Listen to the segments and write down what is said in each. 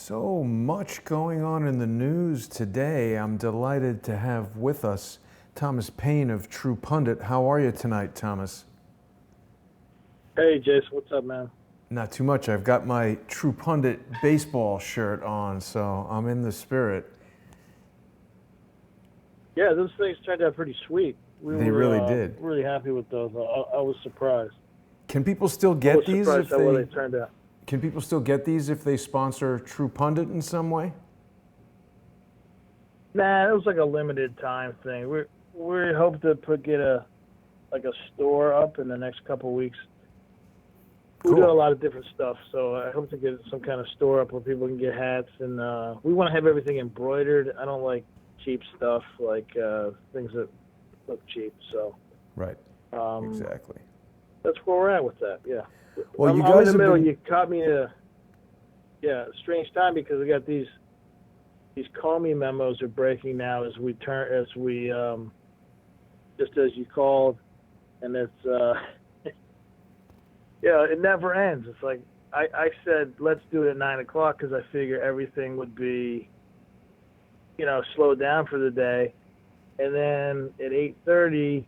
So much going on in the news today. I'm delighted to have with us Thomas Paine of True Pundit. How are you tonight, Thomas? Hey, Jason, what's up, man? Not too much. I've got my True Pundit baseball shirt on, so I'm in the spirit. Yeah, those things turned out pretty sweet. They really did. Really happy with those. I was surprised. Can people still get these if how well they turned out. Can people still get these if they sponsor True Pundit in some way? Nah, it was like a limited time thing. We hope to get a store up in the next couple of weeks. Cool. We're doing a lot of different stuff, so I hope to get some kind of store up where people can get hats, and we want to have everything embroidered. I don't like cheap stuff, like things that look cheap. So right, exactly. That's where we're at with that. Yeah. Well, I'm you guys in the middle. been... You caught me a strange time because we got these Comey memos are breaking now as we just as you called, and it's it never ends. It's like I said, let's do it at 9 o'clock because I figure everything would be, slowed down for the day, and then at 8:30.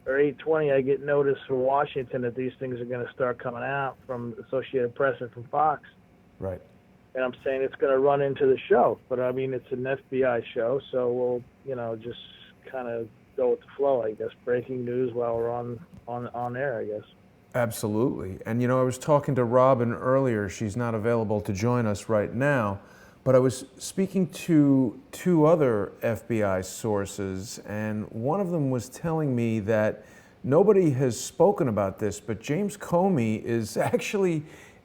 Or 8:20, I get notice from Washington that these things are going to start coming out from Associated Press and from Fox. Right. And I'm saying it's going to run into the show, but I mean it's an FBI show, so we'll just kind of go with the flow, I guess. Breaking news while we're on air, I guess. Absolutely. And I was talking to Robin earlier. She's not available to join us right now. But I was speaking to two other FBI sources, and one of them was telling me that nobody has spoken about this, but James Comey is actually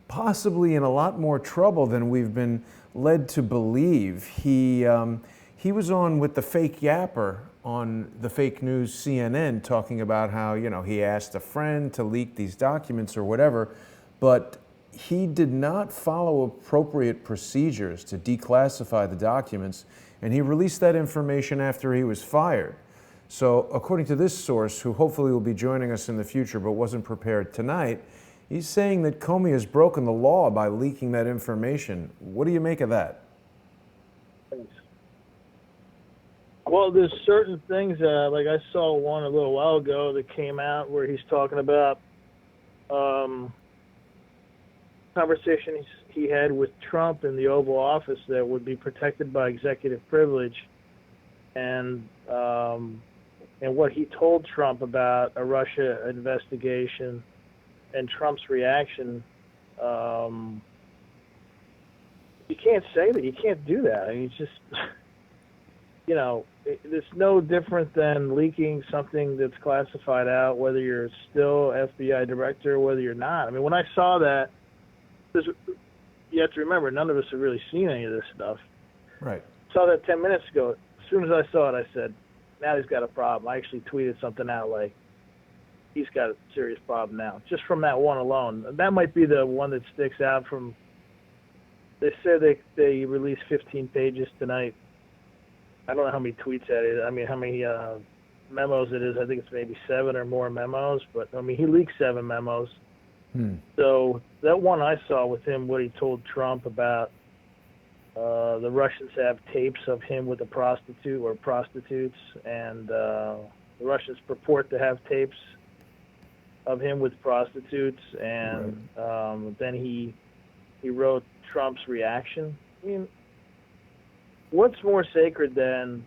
possibly in a lot more trouble than we've been led to believe. He was on with the fake yapper on the fake news CNN talking about how, he asked a friend to leak these documents or whatever, but he did not follow appropriate procedures to declassify the documents, and he released that information after he was fired. So according to this source, who hopefully will be joining us in the future but wasn't prepared tonight, he's saying that Comey has broken the law by leaking that information. What do you make of that? Well, there's certain things, like I saw one a little while ago that came out where he's talking about conversations he had with Trump in the Oval Office that would be protected by executive privilege, and what he told Trump about a Russia investigation and Trump's reaction. You can't say that. You can't do that. I mean, it's just, it's no different than leaking something that's classified out, whether you're still FBI director or whether you're not. I mean, when I saw that, you have to remember, none of us have really seen any of this stuff. Right. Saw that 10 minutes ago. As soon as I saw it, I said, now he's got a problem. I actually tweeted something out like, he's got a serious problem now, just from that one alone. That might be the one that sticks out from, they said they released 15 pages tonight. I don't know how many tweets that is. I mean, how many memos it is. I think it's maybe 7 or more memos, but I mean, he leaked 7 memos. So that one I saw with him, what he told Trump about the Russians have tapes of him with a prostitute or prostitutes, and the Russians purport to have tapes of him with prostitutes, and then he wrote Trump's reaction. I mean, what's more sacred than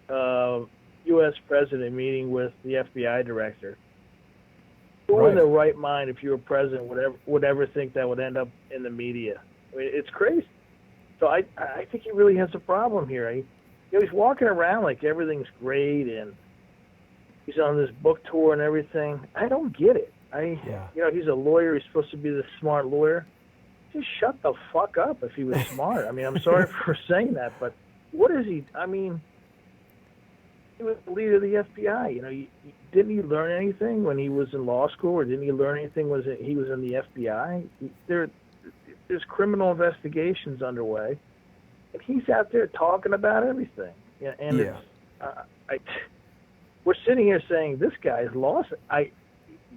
U.S. president meeting with the FBI director? Who in their right mind, if you were president, would ever think that would end up in the media? I mean, it's crazy. So I think he really has a problem here. He's walking around like everything's great, and he's on this book tour and everything. I don't get it. He's a lawyer. He's supposed to be the smart lawyer. Just shut the fuck up if he was smart. I mean, I'm sorry for saying that, but what is he? I mean, he was the leader of the FBI. Didn't he learn anything when he was in law school, or didn't he learn anything when he was in the FBI? There's criminal investigations underway, and he's out there talking about everything. We're sitting here saying this guy's lost it.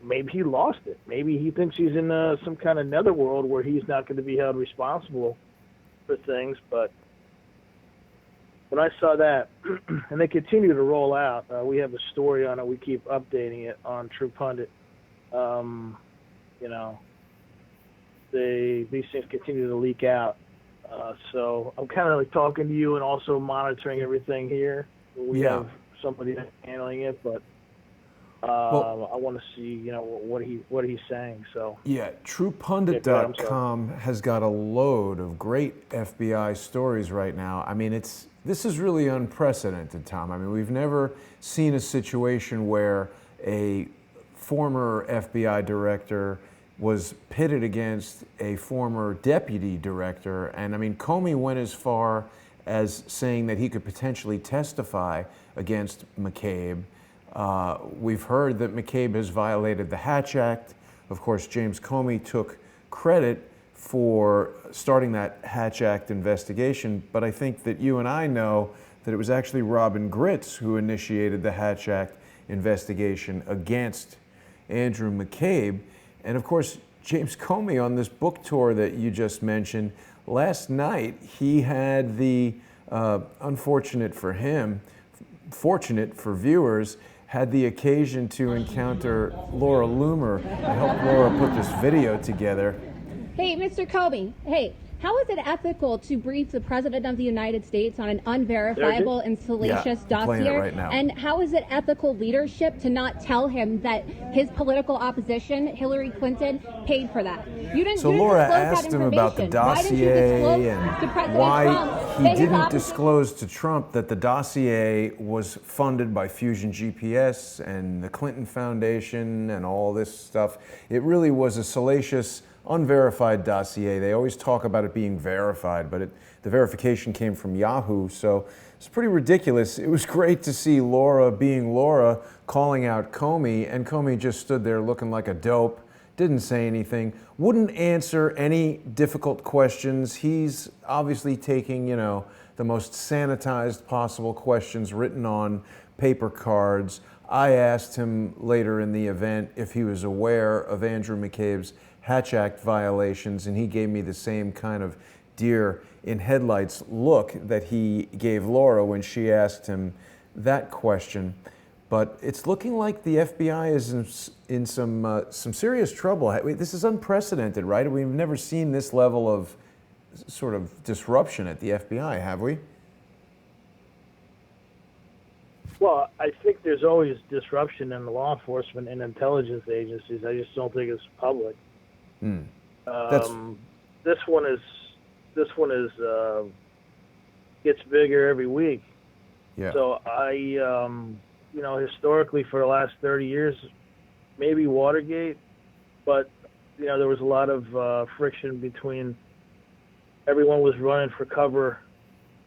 Maybe he lost it. Maybe he thinks he's in some kind of netherworld where he's not going to be held responsible for things, but when I saw that, and they continue to roll out, we have a story on it. We keep updating it on True Pundit. You know, these things continue to leak out. So I'm kind of like talking to you and also monitoring everything here. We have somebody that's handling it, but well, I want to see, you know, what he's saying. So yeah, TruePundit.com has got a load of great FBI stories right now. I mean, this is really unprecedented, Tom. I mean, we've never seen a situation where a former FBI director was pitted against a former deputy director. And I mean, Comey went as far as saying that he could potentially testify against McCabe. We've heard that McCabe has violated the Hatch Act. Of course, James Comey took credit for starting that Hatch Act investigation, but I think that you and I know that it was actually Robin Gritz who initiated the Hatch Act investigation against Andrew McCabe. And of course, James Comey, on this book tour that you just mentioned, last night he had the, unfortunate for him, fortunate for viewers, had the occasion to encounter Laura Loomer. I helped Laura put this video together. Hey, Mr. Comey, hey, how is it ethical to brief the President of the United States on an unverifiable and salacious dossier? Right now. And how is it ethical leadership to not tell him that his political opposition, Hillary Clinton, paid for that? You didn't. So Laura asked him about the dossier and why he didn't disclose to Trump that the dossier was funded by Fusion GPS and the Clinton Foundation and all this stuff. It really was a salacious, unverified dossier. They always talk about it being verified, but the verification came from Yahoo, so it's pretty ridiculous. It was great to see Laura being Laura, calling out Comey, and Comey just stood there looking like a dope, didn't say anything, wouldn't answer any difficult questions. He's obviously taking, you know, the most sanitized possible questions written on paper cards. I asked him later in the event if he was aware of Andrew McCabe's Hatch Act violations, and he gave me the same kind of deer in headlights look that he gave Laura when she asked him that question. But it's looking like the FBI is in some serious trouble. This is unprecedented, right? We've never seen this level of sort of disruption at the FBI, have we? Well, I think there's always disruption in the law enforcement and intelligence agencies. I just don't think it's public. This one is gets bigger every week. Yeah. So you know, historically for the last 30 years, maybe Watergate, but you know, there was a lot of friction between everyone was running for cover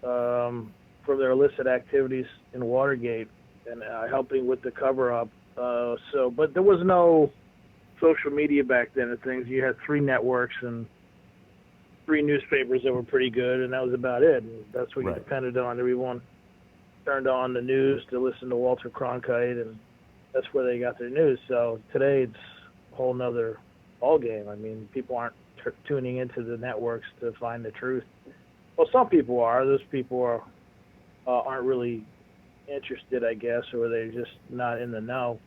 from their illicit activities in Watergate and helping with the cover up. But there was no social media back then and things. You had 3 networks and 3 newspapers that were pretty good, and that was about it. And that's what you depended on. Everyone turned on the news to listen to Walter Cronkite, and that's where they got their news. So today it's a whole nother ballgame. I mean, people aren't tuning into the networks to find the truth. Well, some people are. Those people aren't really interested, I guess, or they're just not in the know.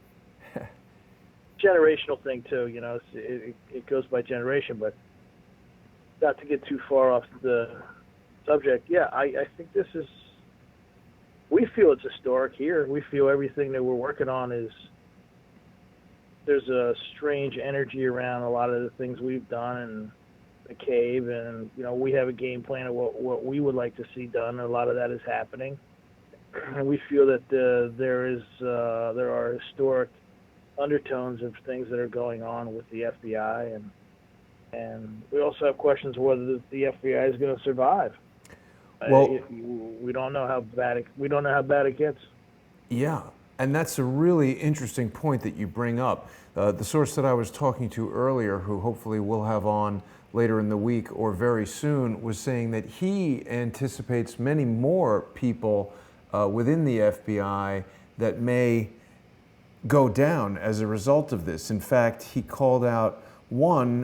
Generational thing too, you know. It goes by generation, but not to get too far off the subject. Yeah, I think this is. We feel it's historic here. We feel everything that we're working on is. There's a strange energy around a lot of the things we've done and McCabe, and you know, we have a game plan of what we would like to see done. And a lot of that is happening, and we feel that there are historic undertones of things that are going on with the FBI, and we also have questions whether the FBI is going to survive. Well, we don't know how bad it gets. Yeah, and that's a really interesting point that you bring up. The source that I was talking to earlier, who hopefully we'll have on later in the week or very soon, was saying that he anticipates many more people within the FBI that may go down as a result of this. In fact, he called out one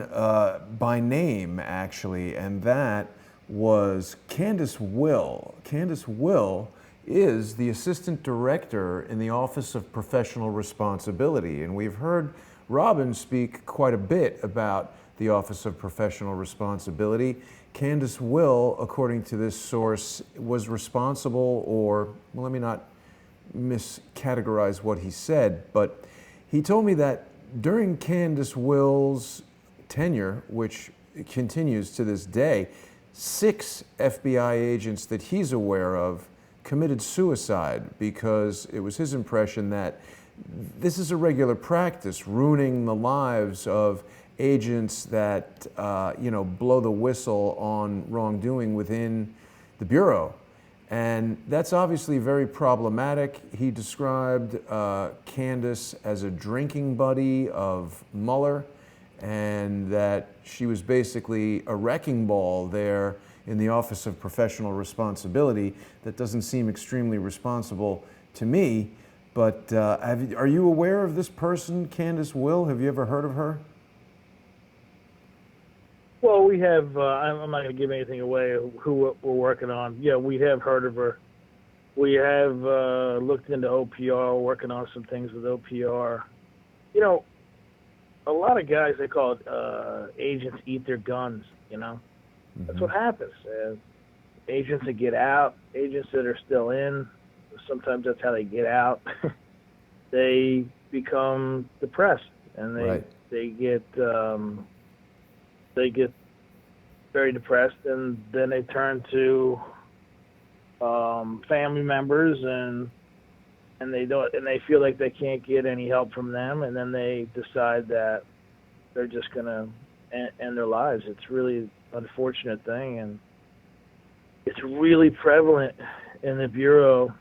by name, actually, and that was Candace Will. Candace Will is the assistant director in the Office of Professional Responsibility, and we've heard Robin speak quite a bit about the Office of Professional Responsibility. Candace Will, according to this source, was responsible, or well, let me not miscategorize what he said, but he told me that during Candace Will's tenure, which continues to this day, 6 FBI agents that he's aware of committed suicide because it was his impression that this is a regular practice, ruining the lives of agents that blow the whistle on wrongdoing within the Bureau. And that's obviously very problematic. He described Candace as a drinking buddy of Mueller, and that she was basically a wrecking ball there in the Office of Professional Responsibility. That doesn't seem extremely responsible to me, but are you aware of this person, Candace Will? Have you ever heard of her? Well, we have, I'm not going to give anything away who we're working on. Yeah, we have heard of her. We have looked into OPR, working on some things with OPR. You know, a lot of guys, they call it agents eat their guns, you know. Mm-hmm. That's what happens. Agents that get out, agents that are still in, sometimes that's how they get out. They become depressed, and they get very depressed, and then they turn to family members, and they feel like they can't get any help from them, and then they decide that they're just gonna end their lives. It's really an unfortunate thing, and it's really prevalent in the Bureau,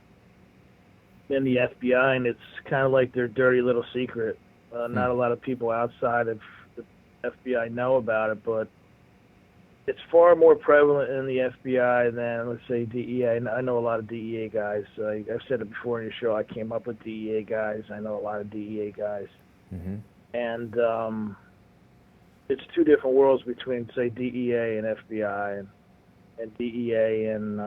in the FBI, and it's kind of like their dirty little secret. Not a lot of people outside of the FBI know about it, but it's far more prevalent in the FBI than, let's say, DEA. I know a lot of DEA guys. I've said it before in your show. I came up with DEA guys. I know a lot of DEA guys. Mm-hmm. And it's two different worlds between, say, DEA and FBI, and DEA and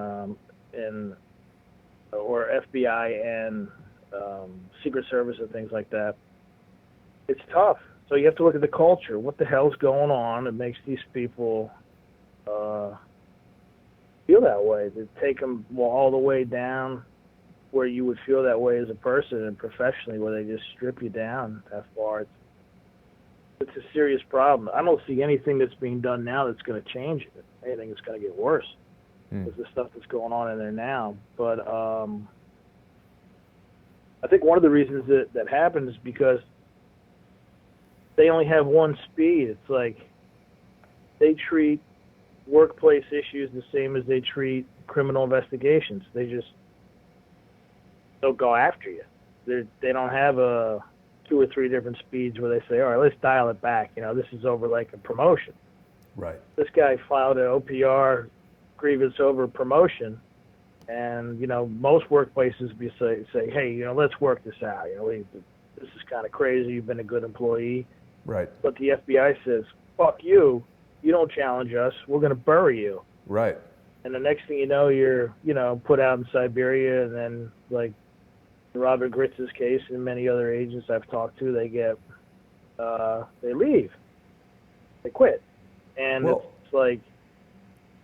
or FBI and Secret Service and things like that. It's tough. So you have to look at the culture. What the hell's going on that makes these people feel that way? To take them all the way down where you would feel that way as a person and professionally, where they just strip you down that far. It's a serious problem. I don't see anything that's being done now that's going to change it. Anything that's going to get worse. With the stuff that's going on in there now. But I think one of the reasons that happens is because they only have one speed. It's like they treat workplace issues the same as they treat criminal investigations. They'll go after you. They don't have 2 or 3 different speeds where they say, all right, let's dial it back. You know, this is over like a promotion. Right. This guy filed an OPR grievance over promotion, and most workplaces say, hey, let's work this out. This is kind of crazy. You've been a good employee. Right. But the FBI says, fuck you. You don't challenge us. We're going to bury you. Right. And the next thing you know, you're, put out in Siberia, and then, like Robert Gritz's case and many other agents I've talked to, they leave. They quit. And it's like,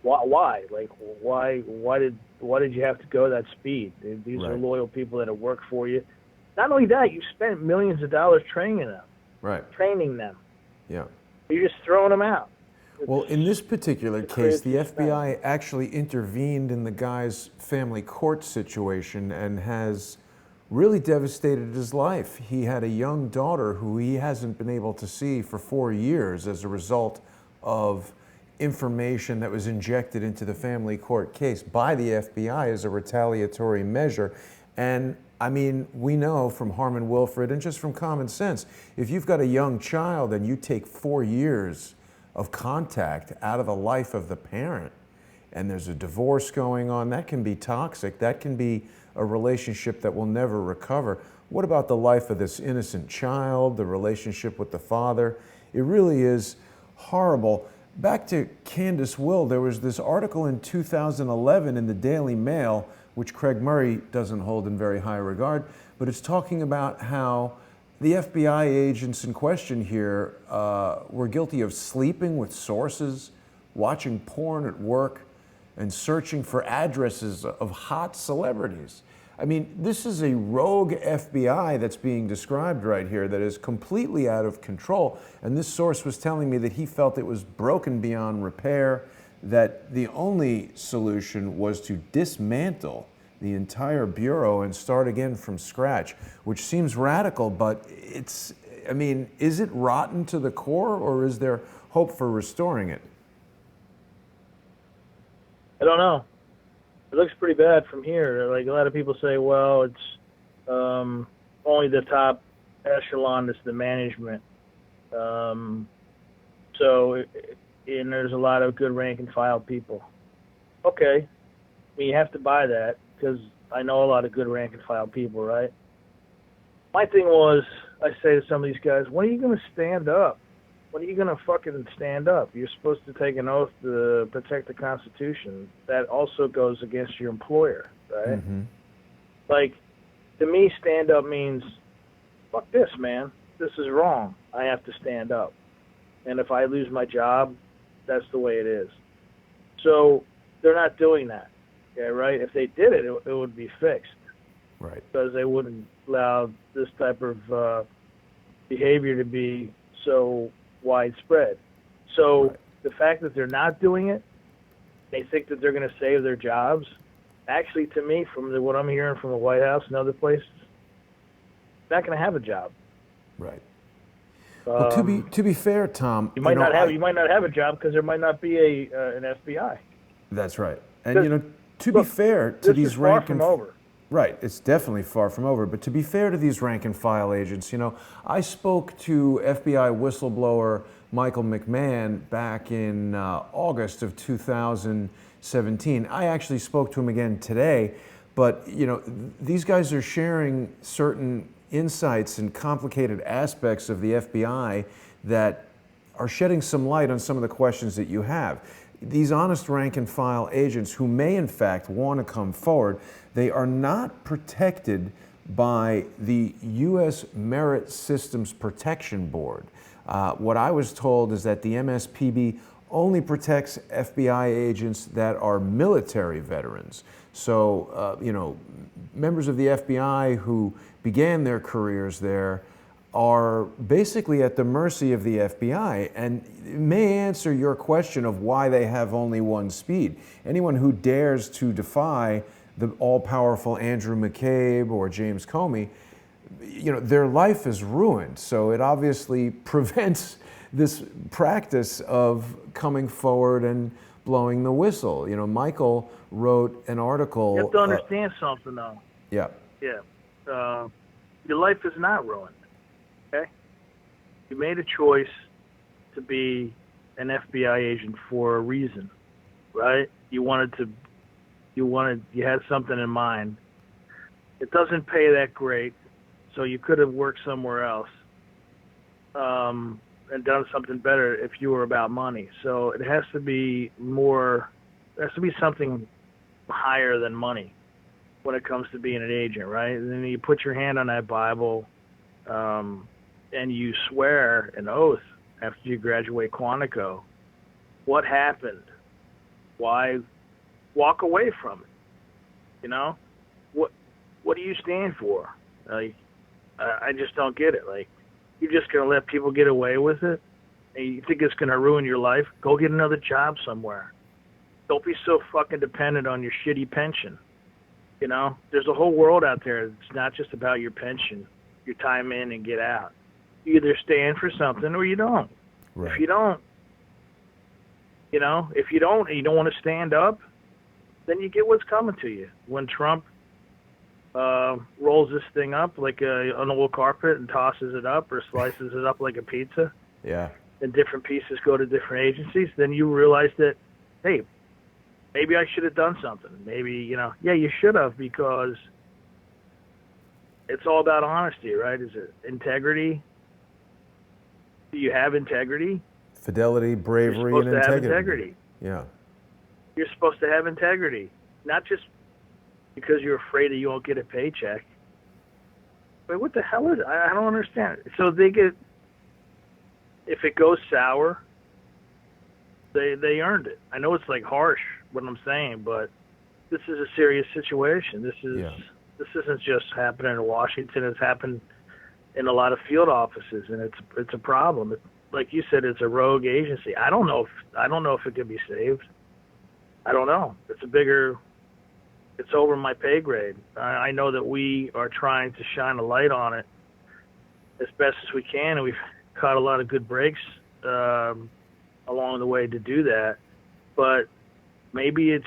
why? Like, why did you have to go that speed? These are loyal people that have worked for you. Not only that, you spent millions of dollars training them. Right. Training them. Yeah. You're just throwing them out. Well, in this particular case, the FBI actually intervened in the guy's family court situation and has really devastated his life. He had a young daughter who he hasn't been able to see for 4 years as a result of information that was injected into the family court case by the FBI as a retaliatory measure. And I mean, we know from Harmon Wilfred and just from common sense, if you've got a young child and you take 4 years of contact out of the life of the parent, and there's a divorce going on, that can be toxic. That can be a relationship that will never recover. What about the life of this innocent child, the relationship with the father? It really is horrible. back to Candace Will, there was this article in 2011 in the Daily Mail, which Craig Murray doesn't hold in very high regard, but it's talking about how the FBI agents in question here were guilty of sleeping with sources, watching porn at work, and searching for addresses of hot celebrities. I mean, this is a rogue FBI that's being described right here that is completely out of control. And this source was telling me that he felt it was broken beyond repair, that the only solution was to dismantle the entire bureau and start again from scratch, which seems radical, but it's, I mean, is it rotten to the core, or is there hope for restoring it? I don't know. It looks pretty bad from here. Like, a lot of people say, well, it's only the top echelon that's the management. And there's a lot of good rank and file people. Okay. I mean, you have to buy that, because I know a lot of good rank and file people, right? My thing was, I say to some of these guys, when are you going to stand up? When are you going to fucking stand up? You're supposed to take an oath to protect the Constitution. That also goes against your employer, right? Mm-hmm. Like, to me, stand up means, fuck this, man. This is wrong. I have to stand up. And if I lose my job, that's the way it is. So they're not doing that, okay, right? If they did it, it would be fixed. Right. Because they wouldn't allow this type of behavior to be so widespread. So right. The fact that they're not doing it, they think that they're going to save their jobs. Actually, to me, from what I'm hearing from the White House and other places, they're not going to have a job. Right. Well, to be fair, Tom, you might not have a job because there might not be an FBI. That's right. And to be fair to these rank and over. Right, it's definitely far from over. But to be fair to these rank and file agents, I spoke to FBI whistleblower Michael McMahon back in August of 2017. I actually spoke to him again today. But, these guys are sharing certain insights and complicated aspects of the FBI that are shedding some light on some of the questions that you have. These honest rank and file agents who may in fact want to come forward, they are not protected by the U.S. Merit Systems Protection Board. What I was told is that the MSPB only protects FBI agents that are military veterans. So, members of the FBI who began their careers there are basically at the mercy of the FBI, and may answer your question of why they have only one speed. Anyone who dares to defy the all-powerful Andrew McCabe or James Comey, their life is ruined. So it obviously prevents this practice of coming forward and blowing the whistle. Michael wrote an article. You have to understand something, though. Yeah. Yeah. Your life is not ruined. Okay? You made a choice to be an FBI agent for a reason, right? You had something in mind. It doesn't pay that great, so you could have worked somewhere else and done something better if you were about money. So it has to be something higher than money when it comes to being an agent, right? And then you put your hand on that Bible, and you swear an oath after you graduate Quantico. What happened? Why walk away from it? What do you stand for? Like, I just don't get it. Like, you're just gonna let people get away with it, and you think it's gonna ruin your life? Go get another job somewhere. Don't be so fucking dependent on your shitty pension. There's a whole world out there. It's not just about your pension, your time in and get out. You either stand for something or you don't. Right. If you don't, and you don't want to stand up, then you get what's coming to you. When Trump rolls this thing up like an old carpet and tosses it up or slices it up like a pizza, yeah, and different pieces go to different agencies, then you realize that, hey, maybe I should have done something. Maybe, you should have, because it's all about honesty, right? Is it integrity? Do you have integrity? Fidelity, bravery, You're and supposed to have integrity. integrity. Yeah. You're supposed to have integrity, not just because you're afraid that you won't get a paycheck. Wait, what the hell is it? I don't understand. So they get, if it goes sour, they earned it. I know it's like harsh what I'm saying, but this is a serious situation. This isn't just happening in Washington. It's happened in a lot of field offices, and it's a problem. Like you said, it's a rogue agency. I don't know if it can be saved. I don't know. It's over my pay grade. I know that we are trying to shine a light on it as best as we can, and we've caught a lot of good breaks along the way to do that. But maybe it's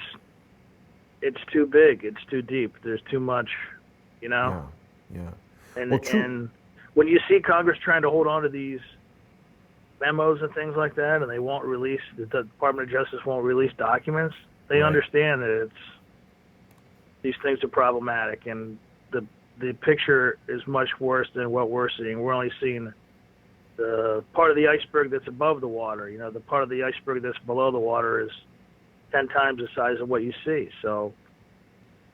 too big. It's too deep. There's too much, you know? Yeah. And when you see Congress trying to hold on to these memos and things like that, and they won't release, the Department of Justice won't release documents, they understand that these things are problematic, and the picture is much worse than what we're seeing. We're only seeing the part of the iceberg that's above the water. You know, the part of the iceberg that's below the water is 10 times the size of what you see. So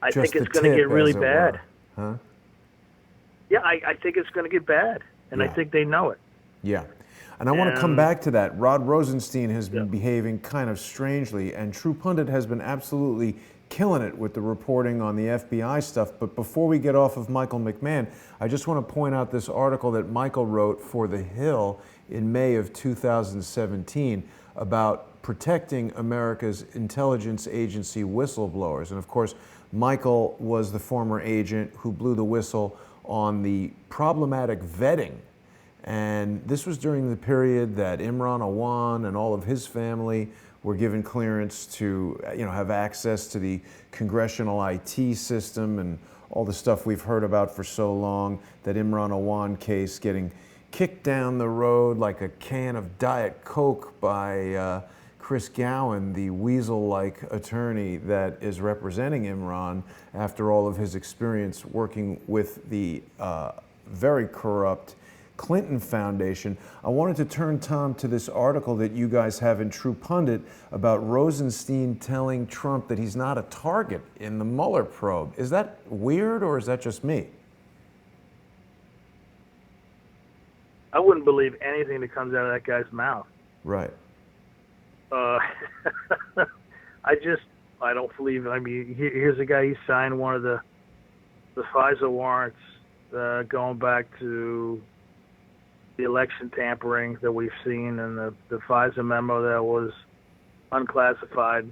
I think it's going to get really bad. Huh? Yeah, I think it's going to get bad, and I think they know it. Yeah. And I want to come back to that. Rod Rosenstein has been behaving kind of strangely, and True Pundit has been absolutely killing it with the reporting on the FBI stuff. But before we get off of Michael McMahon, I just want to point out this article that Michael wrote for The Hill in May of 2017 about protecting America's intelligence agency whistleblowers. And of course, Michael was the former agent who blew the whistle on the problematic vetting. And this was during the period that Imran Awan and all of his family were given clearance to, have access to the congressional IT system and all the stuff we've heard about for so long, that Imran Awan case getting kicked down the road like a can of Diet Coke by Chris Gowan, the weasel-like attorney that is representing Imran after all of his experience working with the very corrupt Clinton Foundation. I wanted to turn, Tom, to this article that you guys have in True Pundit about Rosenstein telling Trump that he's not a target in the Mueller probe. Is that weird, or is that just me? I wouldn't believe anything that comes out of that guy's mouth. Right. I don't believe it. I mean, here's a guy, he signed one of the FISA warrants going back to the election tampering that we've seen, and the FISA memo that was unclassified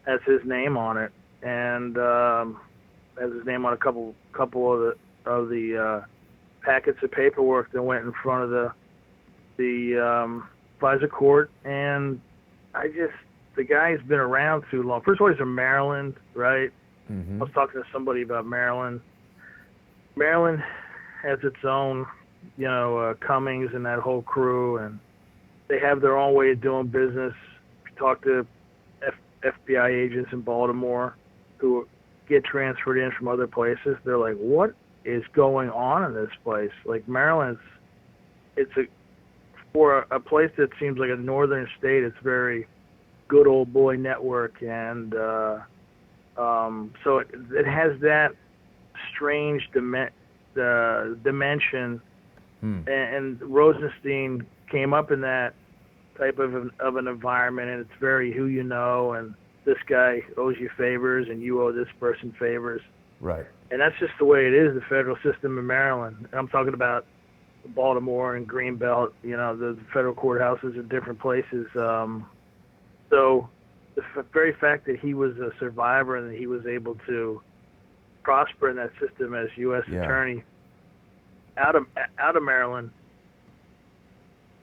has his name on it, and has his name on a couple of the packets of paperwork that went in front of the FISA court. And the guy's been around too long. First of all, he's from Maryland, right? Mm-hmm. I was talking to somebody about Maryland. Maryland has its own, Cummings and that whole crew, and they have their own way of doing business. If you talk to FBI agents in Baltimore who get transferred in from other places, they're like, what is going on in this place? Like, Maryland's, for a place that seems like a northern state, it's very good old boy network, and so it has that strange dimension, and Rosenstein came up in that type of an environment, and it's very who you know, and this guy owes you favors, and you owe this person favors. Right. And that's just the way it is, the federal system in Maryland. And I'm talking about Baltimore and Greenbelt, the federal courthouses in different places. So the very fact that he was a survivor and that he was able to prosper in that system as U.S. attorney out of Maryland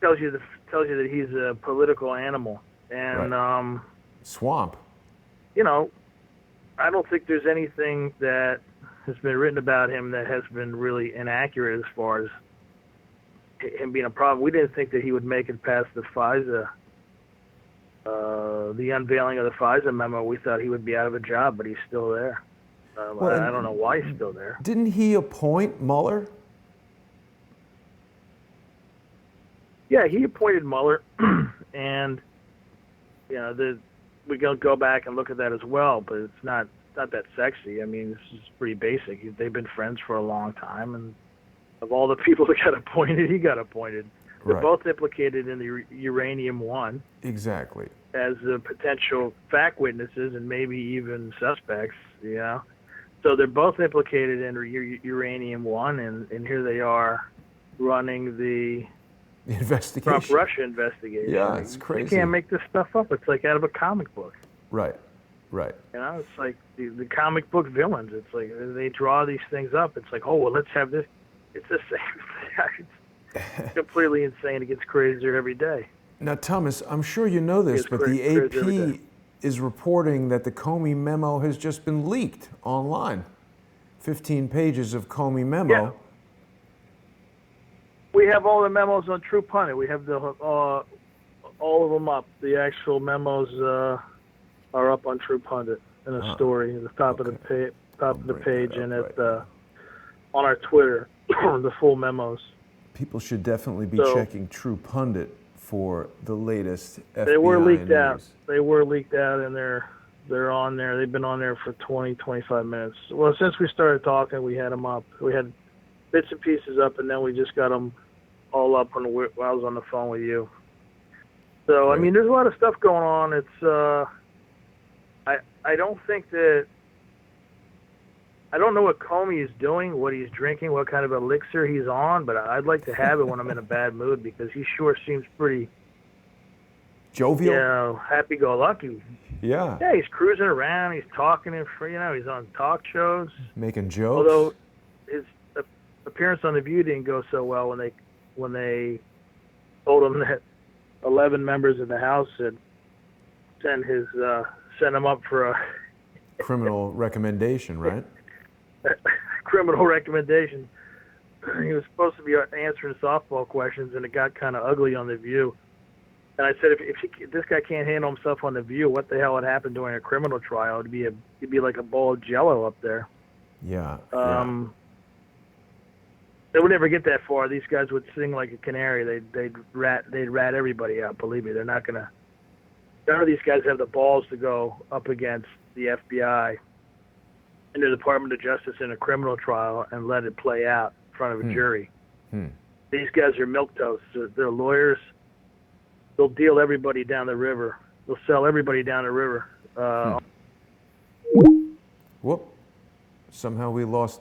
tells you that he's a political animal. And right. Swamp. I don't think there's anything that has been written about him that has been really inaccurate as far as him being a problem. We didn't think that he would make it past the FISA, the unveiling of the FISA memo. We thought he would be out of a job, but he's still there. I don't know why he's still there. Didn't he appoint Mueller? Yeah, he appointed Mueller, and we can go back and look at that as well, but it's not that sexy. I mean, this is pretty basic. They've been friends for a long time, and of all the people that got appointed, he got appointed. They're both implicated in the uranium one. Exactly. As potential fact witnesses and maybe even suspects, So they're both implicated in uranium one, and here they are running the investigation. Trump-Russia investigation. Yeah, it's crazy. You can't make this stuff up. It's like out of a comic book. Right. It's like the comic book villains. It's like they draw these things up. It's like, oh, well, let's have this. It's the same. It's completely insane. It gets crazier every day. Now, Thomas, I'm sure you know this, but the AP is reporting that the Comey memo has just been leaked online. 15 pages of Comey memo. Yeah. We have all the memos on True Pundit. We have all of them up. The actual memos are up on True Pundit in a story at the top of the page, and on our Twitter, the full memos. People should definitely be checking True Pundit for the latest FBI They were leaked news. out. They were leaked out, and they're on there. They've been on there for 20, 25 minutes. Well, since we started talking, we had them up. We had bits and pieces up, and then we just got them all up while I was on the phone with you. So, I mean, there's a lot of stuff going on. It's I don't think that I don't know what Comey is doing, what he's drinking, what kind of elixir he's on, but I'd like to have it when I'm in a bad mood, because he sure seems pretty jovial, happy-go-lucky. Yeah, he's cruising around, he's talking he's on talk shows, making jokes. Although his appearance on The View didn't go so well when they told him that 11 members of the House had sent him up for a criminal recommendation, right? Criminal recommendation. He was supposed to be answering softball questions, and it got kind of ugly on The View. And I said, if this guy can't handle himself on The View, what the hell would happen during a criminal trial? It'd be like a bowl of Jello up there. Yeah. They would never get that far. These guys would sing like a canary. They'd rat everybody out. Believe me, they're not gonna. None of these guys have the balls to go up against the FBI and the Department of Justice in a criminal trial and let it play out in front of a jury. These guys are milquetoast. They're lawyers. They'll deal everybody down the river. They'll sell everybody down the river. Whoop! Somehow we lost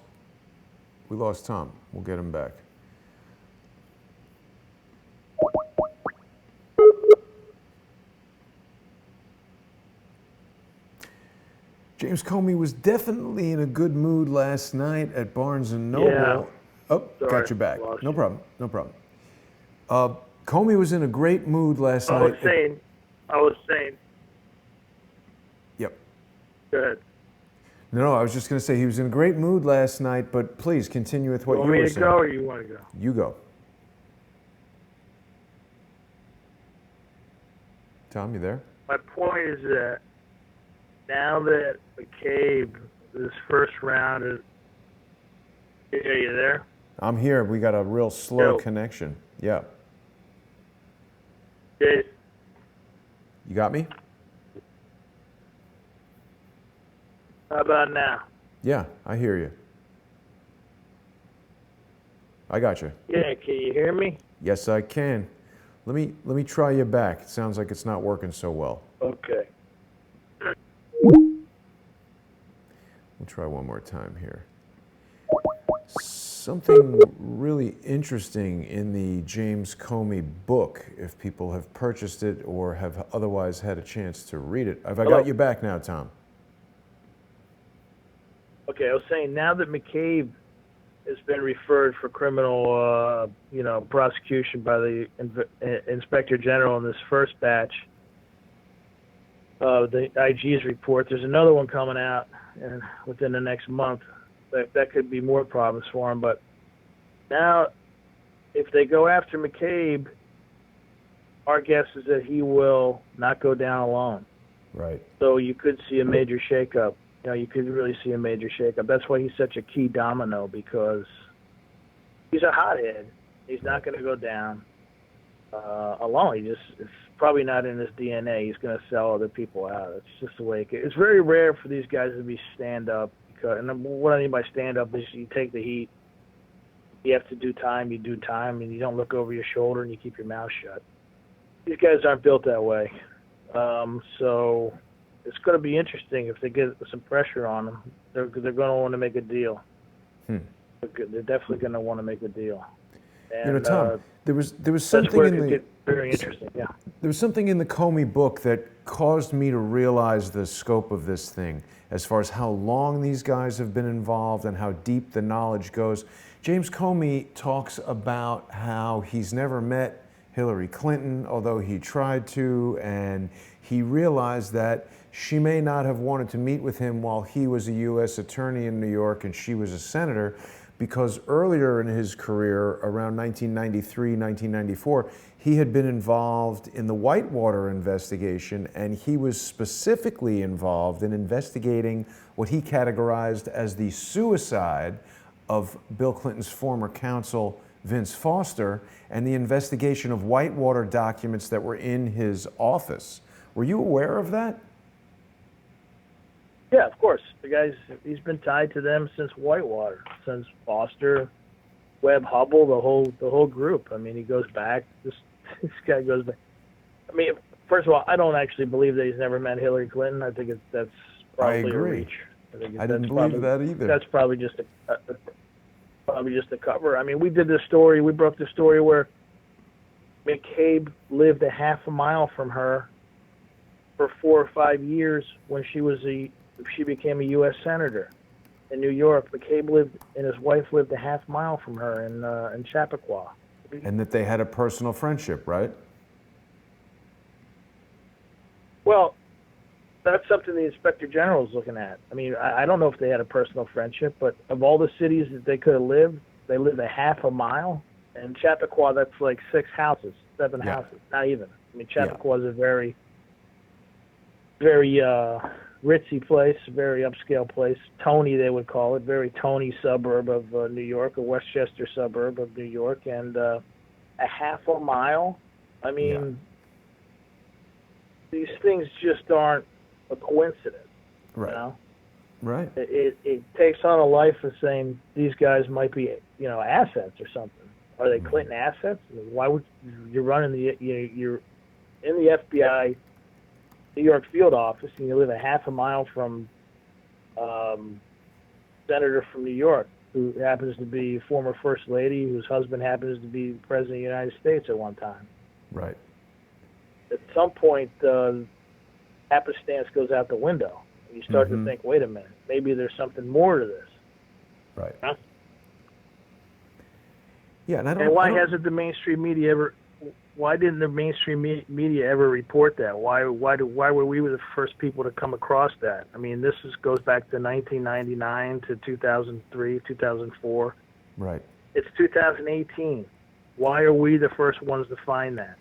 Tom. We'll get him back. James Comey was definitely in a good mood last night at Barnes & Noble. Yeah. Oh, Sorry, got you back. lost No you. problem. Comey was in a great mood last night. I was saying. Yep. Go ahead. No, I was just going to say he was in a great mood last night, but please continue with what you Want were me to saying. go, or you want to go? You go. Tom, you there? My point is that now that McCabe, this first round is... Are you there? I'm here. We got a real slow Yo. connection. Yeah. Jason, You got me? how about now? Yeah, I hear you. I got you. Yeah, can you hear me? Yes, I can. Let me try you back. It sounds like it's not working so well. Okay. We'll try one more time here. Something really interesting in the James Comey book, if people have purchased it or have otherwise had a chance to read it. Have I got you back now, Tom? Okay, I was saying, now that McCabe has been referred for criminal, prosecution by the Inspector General in this first batch of the IG's report, there's another one coming out within the next month. That could be more problems for him. But now, if they go after McCabe, our guess is that he will not go down alone. Right. So you could see a major shakeup. You could really see a major shakeup. That's why he's such a key domino, because he's a hothead. He's not going to go down alone. probably not in his DNA. He's going to sell other people out. It's just the way it's very rare for these guys to be stand-up. And what I mean by stand-up is you take the heat. You have to do time, you do time, and you don't look over your shoulder and you keep your mouth shut. These guys aren't built that way. So it's going to be interesting if they get some pressure on them. They're going to want to make a deal. They're definitely going to want to make a deal. And, Tom, there was something in the very interesting. Yeah, there was something in the Comey book that caused me to realize the scope of this thing, as far as how long these guys have been involved and how deep the knowledge goes. James Comey talks about how he's never met Hillary Clinton, although he tried to, and he realized that she may not have wanted to meet with him while he was a U.S. attorney in New York and she was a senator, because earlier in his career, around 1993, 1994, he had been involved in the Whitewater investigation, and he was specifically involved in investigating what he categorized as the suicide of Bill Clinton's former counsel, Vince Foster, and the investigation of Whitewater documents that were in his office. Were you aware of that? Yeah, of course. He's been tied to them since Whitewater, since Foster, Webb, Hubble, the whole group. I mean, he goes back. This guy goes back. I mean, first of all, I don't actually believe that he's never met Hillary Clinton. I think that's probably a reach. I didn't believe that either. That's probably just a cover. I mean, we did this story. We broke the story where McCabe lived a half a mile from her for 4 or 5 years when she became a U.S. senator in New York. McCabe and his wife lived a half mile from her in Chappaqua. And that they had a personal friendship, right? Well, that's something the Inspector General is looking at. I mean, I don't know if they had a personal friendship, but of all the cities that they could have lived, they lived a half a mile. And Chappaqua, that's like 6 houses, 7 houses, not even. I mean, Chappaqua is a very, very ritzy place, very upscale place. Tony, they would call it, very Tony suburb of New York, a Westchester suburb of New York, and a half a mile. I mean, these things just aren't a coincidence. Right. You know? Right. It takes on a life of saying these guys might be, assets or something. Are they Clinton assets? I mean, why would you're in the FBI New York field office, and you live a half a mile from senator from New York who happens to be former first lady, whose husband happens to be president of the United States at one time. Right. At some point, happenstance goes out the window. You start to think, wait a minute, maybe there's something more to this. Right. Huh? Yeah, and why hasn't the mainstream media ever? Why didn't the mainstream media ever report that? Why were we the first people to come across that? I mean, this goes back to 1999 to 2003, 2004. Right. It's 2018. Why are we the first ones to find that?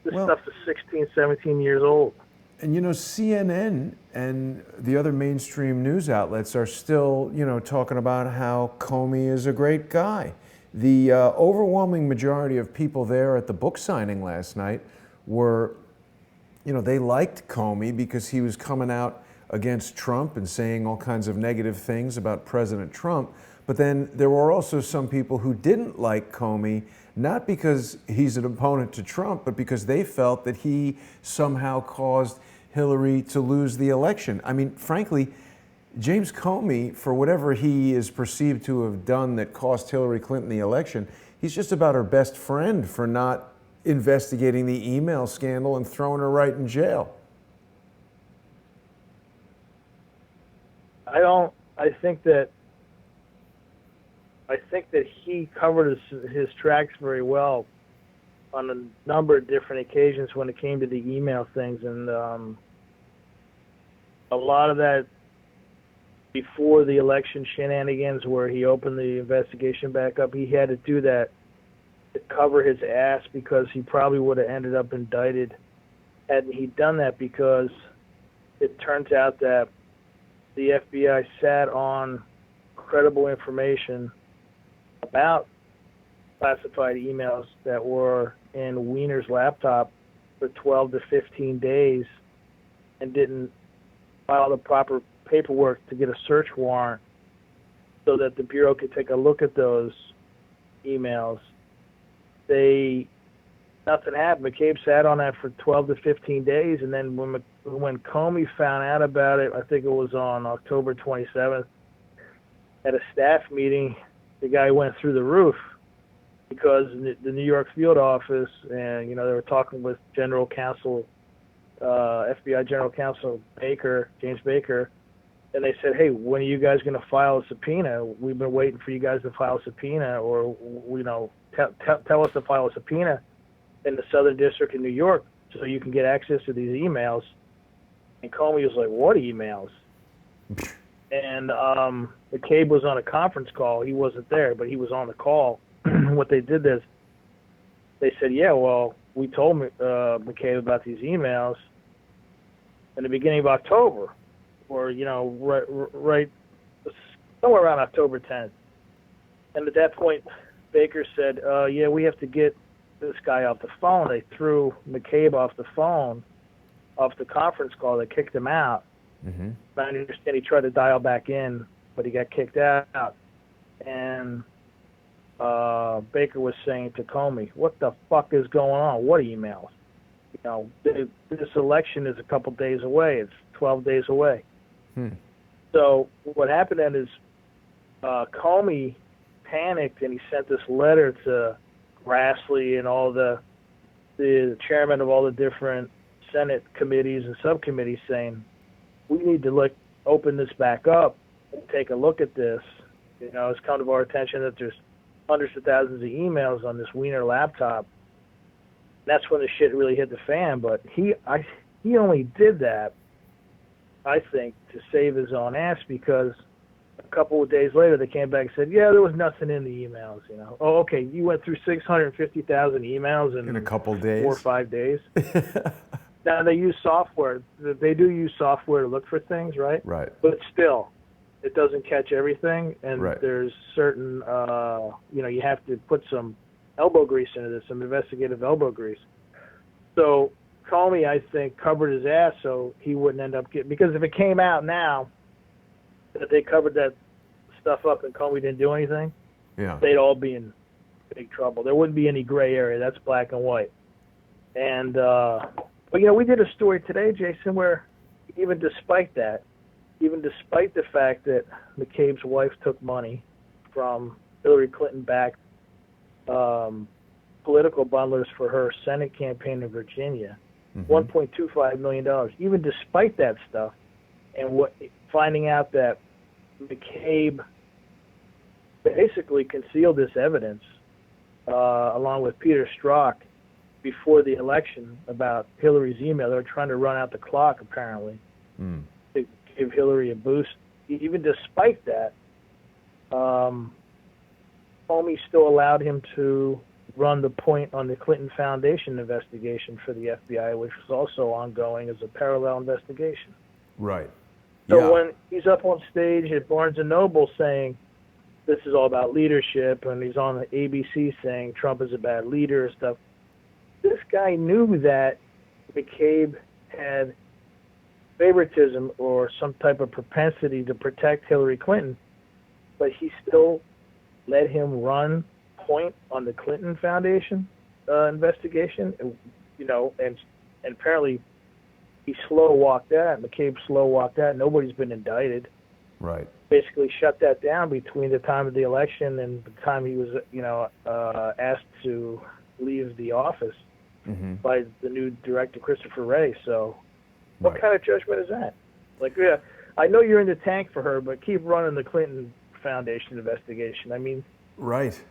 This stuff is 16, 17 years old. And CNN and the other mainstream news outlets are still, talking about how Comey is a great guy. The overwhelming majority of people there at the book signing last night were, they liked Comey because he was coming out against Trump and saying all kinds of negative things about President Trump. But then there were also some people who didn't like Comey, not because he's an opponent to Trump, but because they felt that he somehow caused Hillary to lose the election. I mean, frankly, James Comey, for whatever he is perceived to have done that cost Hillary Clinton the election, he's just about her best friend for not investigating the email scandal and throwing her right in jail. I think that he covered his tracks very well on a number of different occasions when it came to the email things, and a lot of that before the election shenanigans where he opened the investigation back up, he had to do that to cover his ass because he probably would have ended up indicted hadn't he done that, because it turns out that the FBI sat on credible information about classified emails that were in Weiner's laptop for 12 to 15 days and didn't file the proper paperwork to get a search warrant so that the Bureau could take a look at those emails. Nothing happened. McCabe sat on that for 12 to 15 days, and then when Comey found out about it, I think it was on October 27th, at a staff meeting, the guy went through the roof because the New York field office, and they were talking with General Counsel, FBI General Counsel James Baker, and they said, "Hey, when are you guys going to file a subpoena? We've been waiting for you guys to file a subpoena, or tell us to file a subpoena in the Southern District in New York so you can get access to these emails." And Comey was like, "What emails?" And McCabe was on a conference call. He wasn't there, but he was on the call. What they did is they said, "Yeah, well, we told McCabe about these emails in the beginning of October, or right somewhere around October 10th." And at that point, Baker said, "Yeah, we have to get this guy off the phone." They threw McCabe off the phone, off the conference call. They kicked him out. Mm-hmm. I understand he tried to dial back in, but he got kicked out. And Baker was saying to Comey, "What the fuck is going on? What emails? This election is a couple days away. It's 12 days away." So what happened then is Comey panicked, and he sent this letter to Grassley and all the chairman of all the different Senate committees and subcommittees, saying, "We need to open this back up and take a look at this. It's come to our attention that there's hundreds of thousands of emails on this Wiener laptop." That's when the shit really hit the fan. But he only did that, I think, to save his own ass, because a couple of days later they came back and said, "Yeah, there was nothing in the emails." "Oh, okay, you went through 650,000 emails in a couple days, 4 or 5 days." Now they use software. They do use software to look for things, right? Right. But still, it doesn't catch everything, and right. There's certain, you have to put some elbow grease into this, some investigative elbow grease. So Comey, I think, covered his ass so he wouldn't end up because if it came out now that they covered that stuff up and Comey didn't do anything, they'd all be in big trouble. There wouldn't be any gray area. That's black and white. And but we did a story today, Jason, where even despite the fact that McCabe's wife took money from Hillary Clinton-backed political bundlers for her Senate campaign in Virginia, $1.25 million. Even despite that stuff, and finding out that McCabe basically concealed this evidence along with Peter Strzok before the election about Hillary's email. They were trying to run out the clock, apparently, to give Hillary a boost. Even despite that, Comey still allowed him to run the point on the Clinton Foundation investigation for the FBI, which was also ongoing as a parallel investigation. Right. So when he's up on stage at Barnes & Noble saying this is all about leadership, and he's on the ABC saying Trump is a bad leader and stuff, this guy knew that McCabe had favoritism or some type of propensity to protect Hillary Clinton, but he still let him run point on the Clinton Foundation investigation, and apparently he slow-walked that. McCabe slow-walked that. Nobody's been indicted. Right. Basically shut that down between the time of the election and the time he was, asked to leave the office by the new director, Christopher Wray. So what kind of judgment is that? I know you're in the tank for her, but keep running the Clinton Foundation investigation. I mean, right.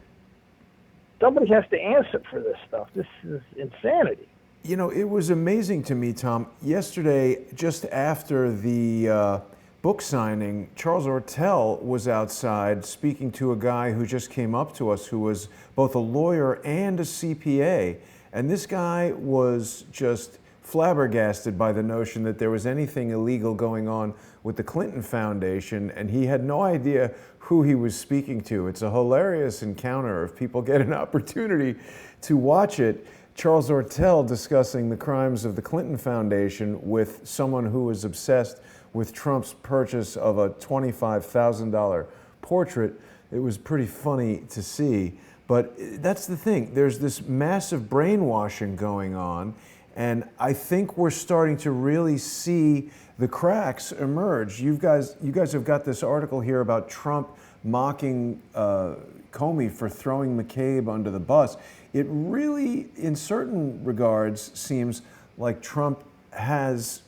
Somebody has to answer for this stuff. This is insanity. It was amazing to me, Tom. Yesterday, just after the book signing, Charles Ortel was outside speaking to a guy who just came up to us who was both a lawyer and a CPA. And this guy was just flabbergasted by the notion that there was anything illegal going on with the Clinton Foundation, and he had no idea who he was speaking to. It's a hilarious encounter if people get an opportunity to watch it. Charles Ortel discussing the crimes of the Clinton Foundation with someone who was obsessed with Trump's purchase of a $25,000 portrait. It was pretty funny to see. But that's the thing. There's this massive brainwashing going on, and I think we're starting to really see the cracks emerge. You guys have got this article here about Trump mocking Comey for throwing McCabe under the bus. It really, in certain regards, seems like Trump has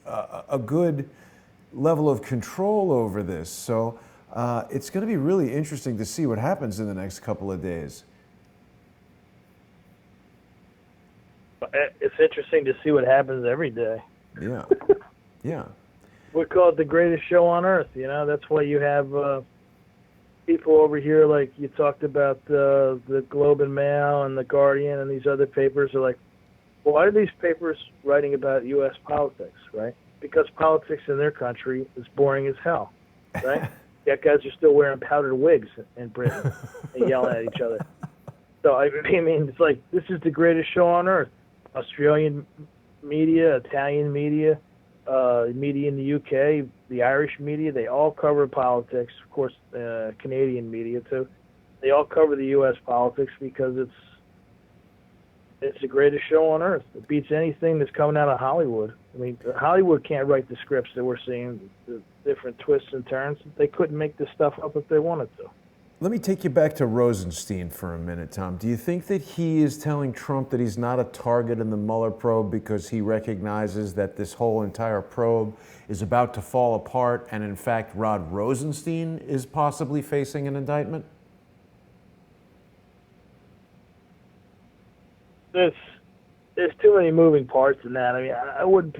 a good level of control over this. So it's going to be really interesting to see what happens in the next couple of days. It's interesting to see what happens every day. Yeah, yeah. We call it the greatest show on earth. You know, that's why you have people over here, like you talked about the Globe and Mail and the Guardian and these other papers are like, well, why are these papers writing about U.S. politics, right? Because politics in their country is boring as hell, right? Yet guys are still wearing powdered wigs in Britain and yelling at each other. So, I mean, it's like, this is the greatest show on earth. Australian media, Italian media, media in the UK, the Irish media, they all cover politics. Of course, Canadian media, too. They all cover the U.S. politics because it's the greatest show on earth. It beats anything that's coming out of Hollywood. I mean, Hollywood can't write the scripts that we're seeing, the different twists and turns. They couldn't make this stuff up if they wanted to. Let me take you back to Rosenstein for a minute, Tom. Do you think that he is telling Trump that he's not a target in the Mueller probe because he recognizes that this whole entire probe is about to fall apart and, in fact, Rod Rosenstein is possibly facing an indictment? There's too many moving parts in that. I mean, I wouldn't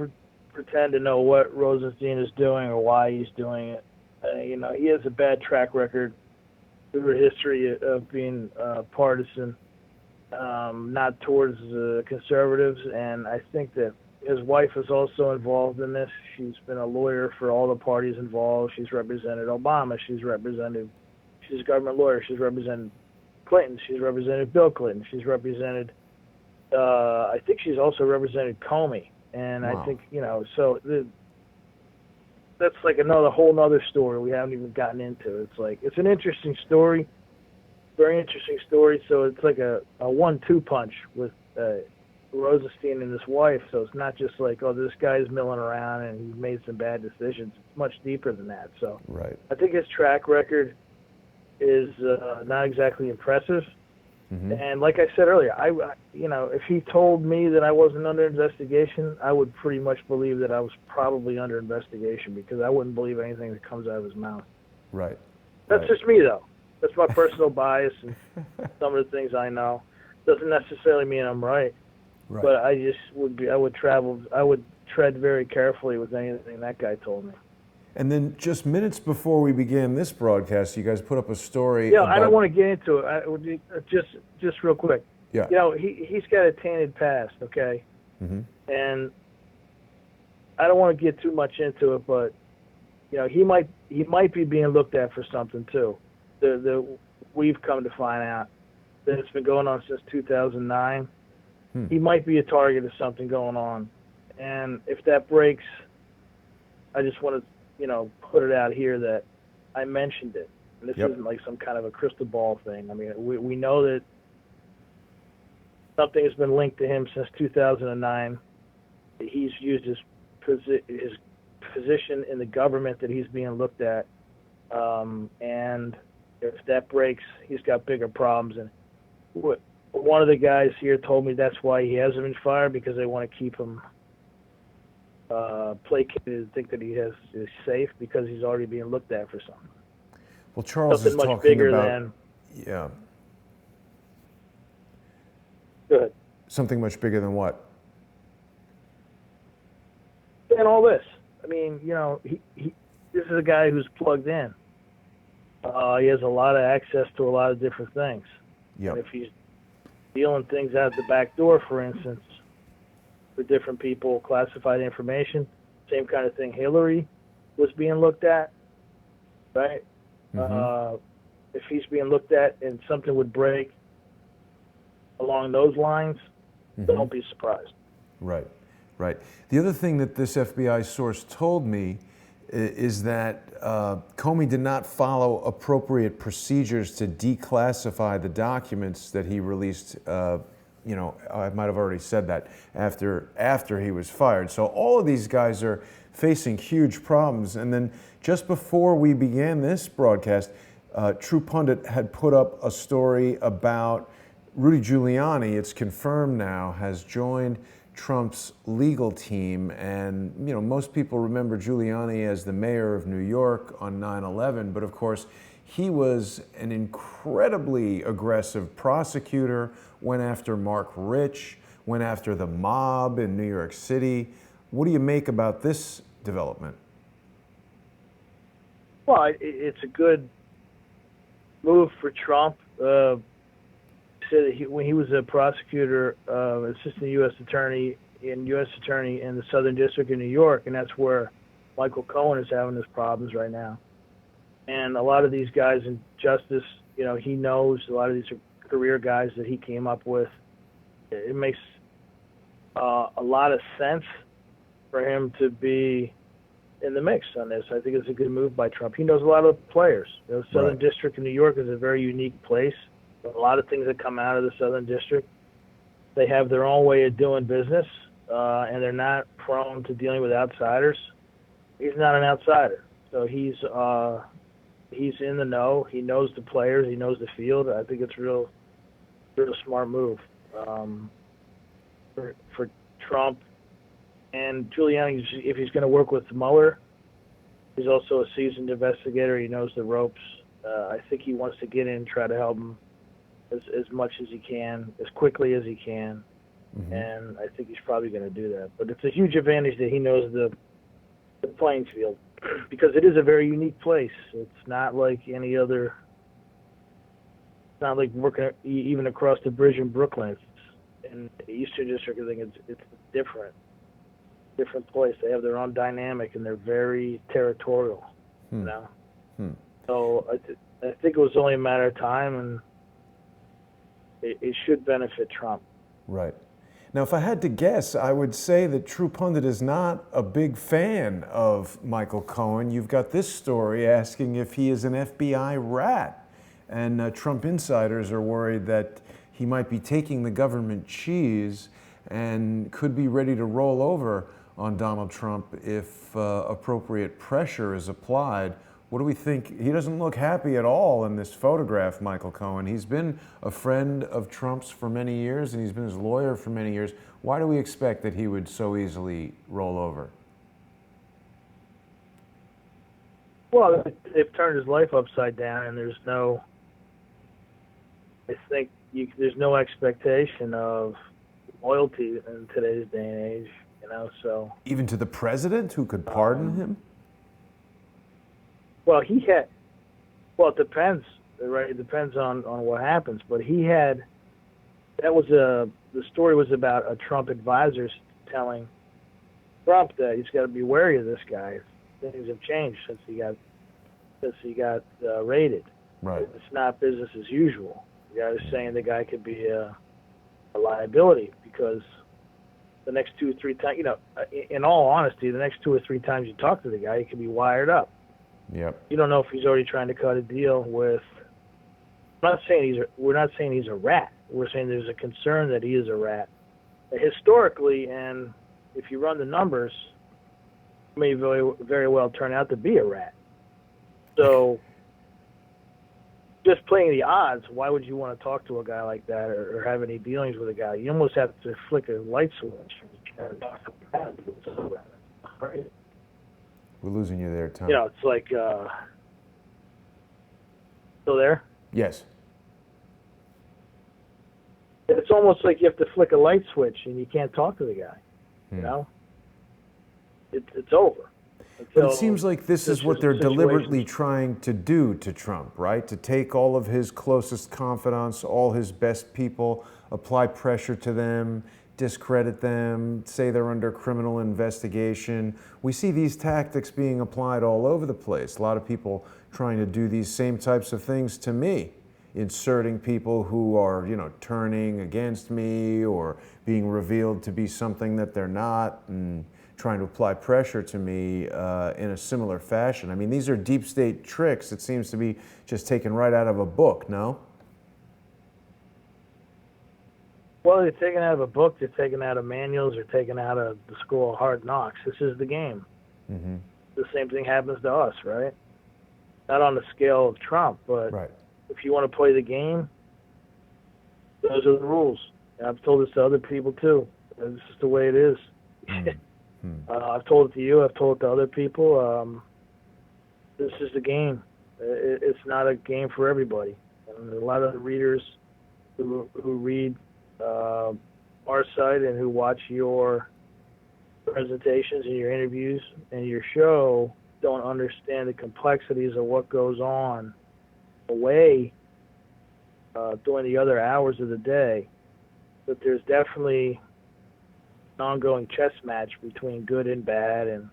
pretend to know what Rosenstein is doing or why he's doing it. You know, he has a bad track record through history of being partisan, not towards conservatives, and I think that his wife is also involved in this. She's been a lawyer for all the parties involved. She's represented Obama. She's a government lawyer. She's represented Clinton. She's represented Bill Clinton. She's represented, I think she's also represented Comey. And wow. I think, you know, so that's like whole nother story we haven't even gotten into. It's like, it's an interesting story, very interesting story. So it's like a 1-2 punch with Rosenstein and his wife. So it's not just like, oh, this guy's milling around and he's made some bad decisions. It's much deeper than that. So right. I think his track record is not exactly impressive. Mm-hmm. And like I said earlier, if he told me that I wasn't under investigation, I would pretty much believe that I was probably under investigation because I wouldn't believe anything that comes out of his mouth. Right. That's just me, though. That's my personal bias and some of the things I know. Doesn't necessarily mean I'm right. Right. But I would tread very carefully with anything that guy told me. And then just minutes before we began this broadcast, you guys put up a story. Yeah, I don't want to get into it. Just real quick. Yeah. You know, he's got a tainted past, okay? Mm-hmm. And I don't want to get too much into it, but you know, he might be being looked at for something too. We've come to find out that it's been going on since 2009. He might be a target of something going on, and if that breaks, I just want to, put it out here that I mentioned it. And this isn't like some kind of a crystal ball thing. I mean, we know that something has been linked to him since 2009. He's used his position in the government that he's being looked at. And if that breaks, he's got bigger problems. And one of the guys here told me that's why he hasn't been fired, because they want to keep him placated and think that is safe because he's already being looked at for something. Well, Charles something is much talking bigger about than. Yeah. Go ahead. Something much bigger than what? And all this. I mean, this is a guy who's plugged in. He has a lot of access to a lot of different things. Yeah. If he's dealing things out the back door, for instance, for different people, classified information, same kind of thing Hillary was being looked at, right? Mm-hmm. If he's being looked at and something would break along those lines, Don't be surprised. Right, right. The other thing that this FBI source told me is that Comey did not follow appropriate procedures to declassify the documents that he released. I might have already said that after he was fired. So all of these guys are facing huge problems. And then just before we began this broadcast, True Pundit had put up a story about Rudy Giuliani. It's confirmed now, has joined Trump's legal team. And, most people remember Giuliani as the mayor of New York on 9/11, but of course, he was an incredibly aggressive prosecutor, went after Mark Rich, went after the mob in New York City. What do you make about this development? Well, it's a good move for Trump. Said that when he was a prosecutor, assistant U.S. attorney in the Southern District of New York, and that's where Michael Cohen is having his problems right now. And a lot of these guys in justice, he knows a lot of these are career guys that he came up with. It makes a lot of sense for him to be in the mix on this. I think it's a good move by Trump. He knows a lot of players. Southern District of New York is a very unique place. A lot of things that come out of the Southern District. They have their own way of doing business, and they're not prone to dealing with outsiders. He's not an outsider, so he's in the know. He knows the players. He knows the field. I think it's real smart move for Trump. And Giuliani, if he's going to work with Mueller, he's also a seasoned investigator. He knows the ropes. I think he wants to get in and try to help him as much as he can, as quickly as he can. Mm-hmm. And I think he's probably going to do that. But it's a huge advantage that he knows the playing field, because it is a very unique place. It's not like any other. It's not like working even across the bridge in Brooklyn. It's in the Eastern District. I think it's different place. They have their own dynamic, and they're very territorial. So I think it was only a matter of time, and it should benefit Trump. Right. Now, if I had to guess, I would say that True Pundit is not a big fan of Michael Cohen. You've got this story asking if he is an FBI rat. And Trump insiders are worried that he might be taking the government cheese and could be ready to roll over on Donald Trump if appropriate pressure is applied. What do we think? He doesn't look happy at all in this photograph, Michael Cohen. He's been a friend of Trump's for many years, and he's been his lawyer for many years. Why do we expect that he would so easily roll over? Well, they've turned his life upside down, and there's no expectation of loyalty in today's day and age, so. Even to the president, who could pardon him? Well, it depends, right? It depends on what happens. But the story was about a Trump advisor telling Trump that he's got to be wary of this guy. Things have changed since he got raided. Right. It's not business as usual. The guy was saying the guy could be a liability, because the next 2 or 3 times, in all honesty, the next 2 or 3 times you talk to the guy, he could be wired up. Yep. You don't know if he's already trying to cut a deal with. We're not saying he's a rat. We're saying there's a concern that he is a rat. Historically, and if you run the numbers, he may very well turn out to be a rat. So, just playing the odds, why would you want to talk to a guy like that or have any dealings with a guy? You almost have to flick a light switch. We're losing you there, Tom. It's like, still there? Yes. It's almost like you have to flick a light switch and you can't talk to the guy. It's over. But it seems like this is what they're deliberately trying to do to Trump, right? To take all of his closest confidants, all his best people, apply pressure to them, discredit them, say they're under criminal investigation. We see these tactics being applied all over the place. A lot of people trying to do these same types of things to me. inserting people who are, turning against me or being revealed to be something that they're not, and trying to apply pressure to me in a similar fashion. I mean, these are deep state tricks. It seems to be just taken right out of a book, no? Well, they're taken out of a book, they're taken out of manuals, they're taken out of the school of hard knocks. This is the game. Mm-hmm. The same thing happens to us, right? Not on the scale of Trump, but Right. if you want to play the game, those are the rules. And I've told this to other people too. This is the way it is. I've told it to you. I've told it to other people. This is the game. It's not a game for everybody. And a lot of the readers who read our site and who watch your presentations and your interviews and your show don't understand the complexities of what goes on away during the other hours of the day. But there's definitely an ongoing chess match between good and bad, and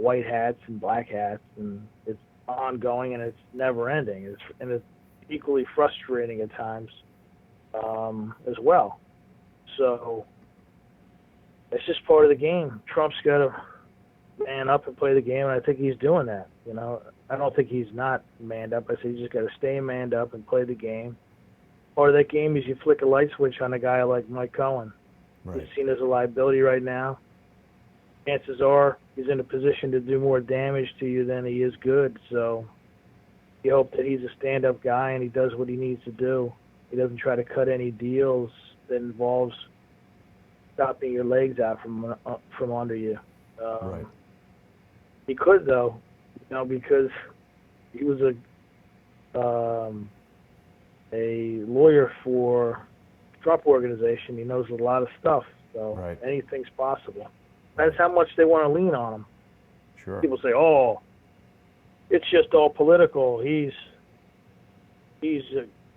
white hats and black hats, and it's ongoing and it's never ending. It's equally frustrating at times as well. So it's just part of the game. Trump's got to man up and play the game, and I think he's doing that. I don't think he's not manned up. I say you just got to stay manned up and play the game. Part of that game is you flick a light switch on a guy like Mike Cohen. Right. He's seen as a liability right now. Chances are he's in a position to do more damage to you than he is good. So you hope that he's a stand-up guy and he does what he needs to do. He doesn't try to cut any deals that involves stopping your legs out from under you. Right. He could, though, because he was a lawyer for the Trump organization. He knows a lot of stuff, so Right. anything's possible. That's how much they want to lean on him. Sure. People say, "Oh, it's just all political. He's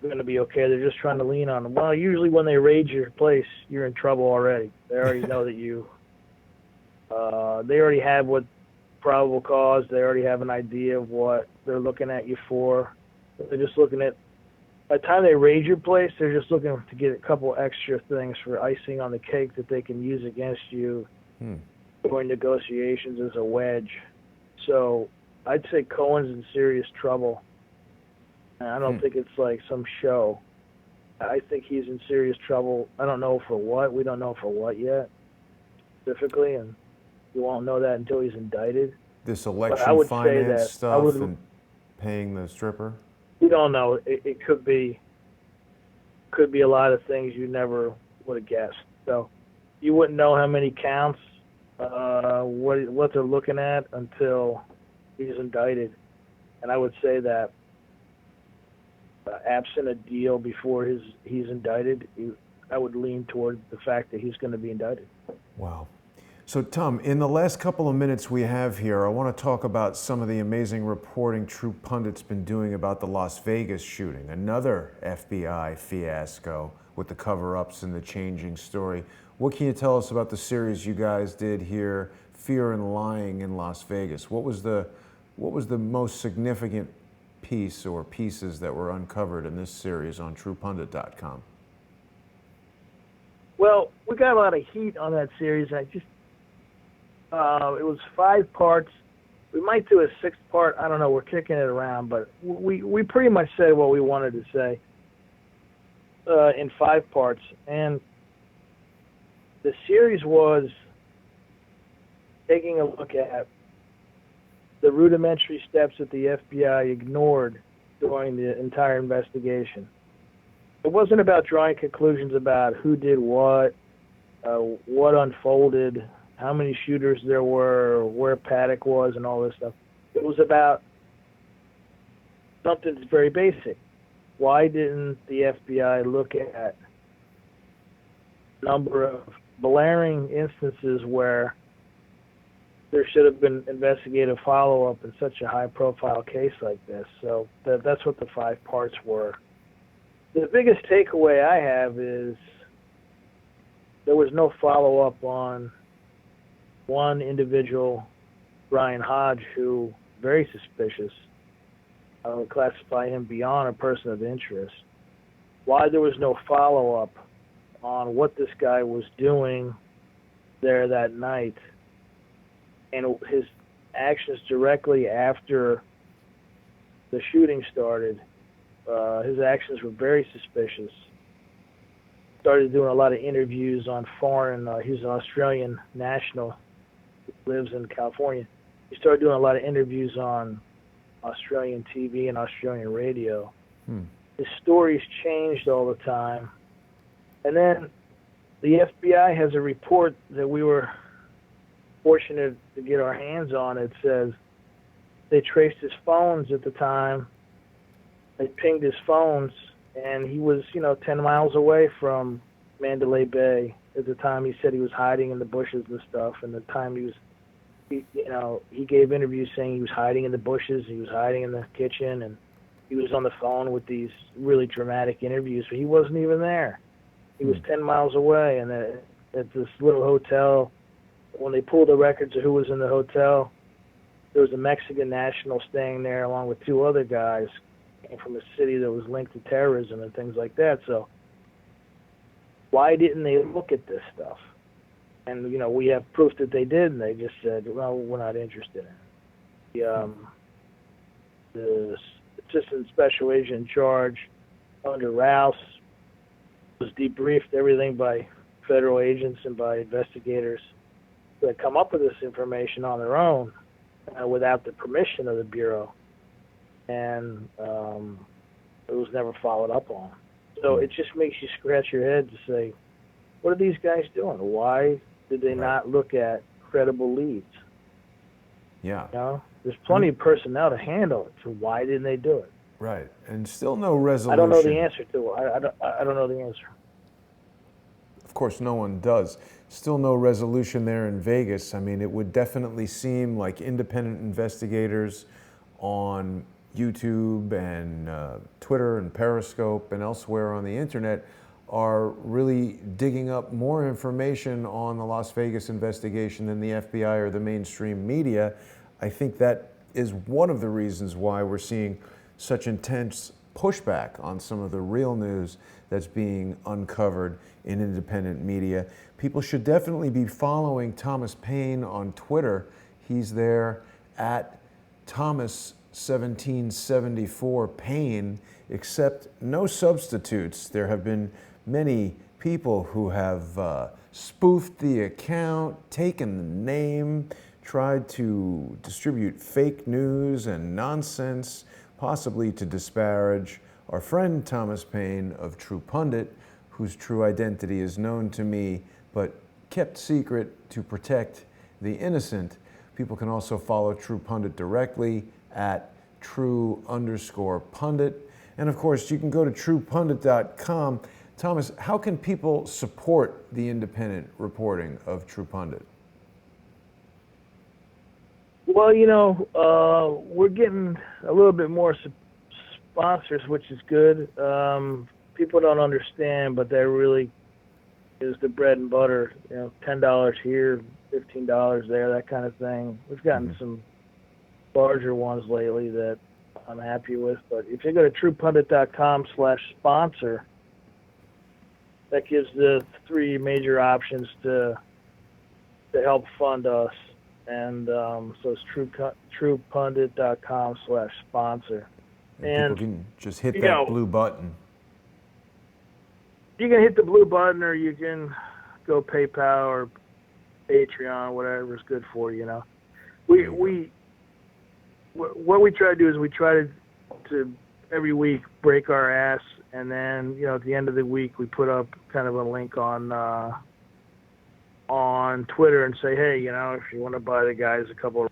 going to be okay. They're just trying to lean on him." Well, usually when they raid your place, you're in trouble already. They already know that you. They already have what probable cause. They already have an idea of what they're looking at you for. They're just looking at. By the time they raid your place, they're just looking to get a couple extra things for icing on the cake that they can use against you during negotiations as a wedge. So I'd say Cohen's in serious trouble. And I don't think it's like some show. I think he's in serious trouble. I don't know for what. We don't know for what yet, specifically, and you won't know that until he's indicted. This I election would say finance that stuff and paying the stripper? We don't know. It could be a lot of things you never would have guessed. So you wouldn't know how many counts, what they're looking at until he's indicted. And I would say that absent a deal before he's indicted, I would lean toward the fact that he's going to be indicted. Wow. So, Tom, in the last couple of minutes we have here, I want to talk about some of the amazing reporting True Pundit's been doing about the Las Vegas shooting, another FBI fiasco with the cover-ups and the changing story. What can you tell us about the series you guys did here, Fear and Lying in Las Vegas? What was the most significant piece or pieces that were uncovered in this series on TruePundit.com? Well, we got a lot of heat on that series. It was 5 parts. We might do a 6th part. I don't know. We're kicking it around, but we pretty much said what we wanted to say in 5 parts. And the series was taking a look at the rudimentary steps that the FBI ignored during the entire investigation. It wasn't about drawing conclusions about who did what unfolded, how many shooters there were, where Paddock was, and all this stuff. It was about something very basic. Why didn't the FBI look at a number of blaring instances where there should have been investigative follow-up in such a high-profile case like this? So that's what the 5 parts were. The biggest takeaway I have is there was no follow-up on one individual, Brian Hodge, who very suspicious. I would classify him beyond a person of interest. Why there was no follow-up on what this guy was doing there that night, and his actions directly after the shooting started, his actions were very suspicious. Started doing a lot of interviews on foreign, he's an Australian national, lives in California. He started doing a lot of interviews on Australian TV and Australian radio. His stories changed all the time. And then the FBI has a report that we were fortunate to get our hands on. It says they traced his phones at the time. They pinged his phones, and he was, 10 miles away from Mandalay Bay at the time. He said he was hiding in the bushes and stuff. And the time he gave interviews saying he was hiding in the bushes, he was hiding in the kitchen, and he was on the phone with these really dramatic interviews, but he wasn't even there. He was 10 miles away, and at this little hotel, when they pulled the records of who was in the hotel, there was a Mexican national staying there along with two other guys, came from a city that was linked to terrorism and things like that. So why didn't they look at this stuff? And, we have proof that they did, and they just said, well, we're not interested in it. The assistant special agent in charge under Rouse was debriefed everything by federal agents and by investigators that come up with this information on their own without the permission of the Bureau. And it was never followed up on. So it just makes you scratch your head to say, what are these guys doing? Why did they not look at credible leads? Yeah. There's plenty of personnel to handle it, so why didn't they do it? Right, and still no resolution. I don't know the answer to it. I don't know the answer. Of course, no one does. Still no resolution there in Vegas. I mean, it would definitely seem like independent investigators on YouTube and Twitter and Periscope and elsewhere on the internet are really digging up more information on the Las Vegas investigation than the FBI or the mainstream media. I think that is one of the reasons why we're seeing such intense pushback on some of the real news that's being uncovered in independent media. People should definitely be following Thomas Paine on Twitter. He's there at Thomas1774 Paine, except no substitutes. There have been many people who have spoofed the account, taken the name, tried to distribute fake news and nonsense, possibly to disparage our friend Thomas Paine of True Pundit, whose true identity is known to me, but kept secret to protect the innocent. People can also follow True Pundit directly at true_pundit. And of course, you can go to truepundit.com. Thomas, how can people support the independent reporting of True Pundit? Well, we're getting a little bit more sponsors, which is good. People don't understand, but that really is the bread and butter. $10 here, $15 there, that kind of thing. We've gotten some larger ones lately that I'm happy with. But if you go to truepundit.com/sponsor, that gives the three major options to help fund us. And so it's truepundit.com/sponsor. And people can just hit that blue button. You can hit the blue button, or you can go PayPal or Patreon, whatever is good for you. What we try to do is we try to every week break our ass, and then at the end of the week we put up kind of a link on Twitter and say, hey, if you want to buy the guys a couple.